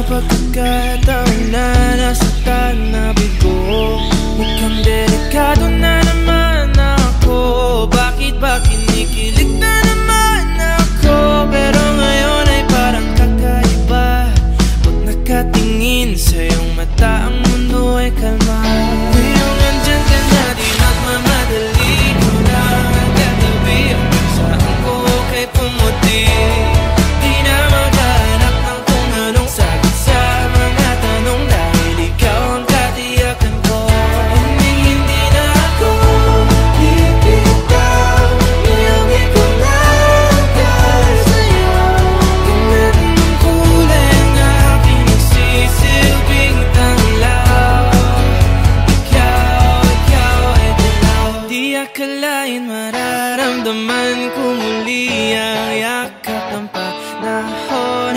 pagkakataon na nasaktan na bigo. Mukhang delikado na naman ako. Bakit ba kinikilig na naman ako? Pero ngayon ay parang kakaiba. Pag nakatingin sa iyong mata, ang mundo ay kalma. Ngayong andyan ka na, di nagmamadali ko na katabi. Ang saan ko kay pumuti. Di na maghanap ng kung anong sagot sa mga tanong, dahil ikaw ang katiyakan ko. Hindi na ako bibitaw, iyong ikunakal sa'yo. Tingnan ng kulay ang aking nagsisilbing tanglaw. Ikaw ay dilaw. Di akalain mararamdaman ko muli ang yakap ng panahon.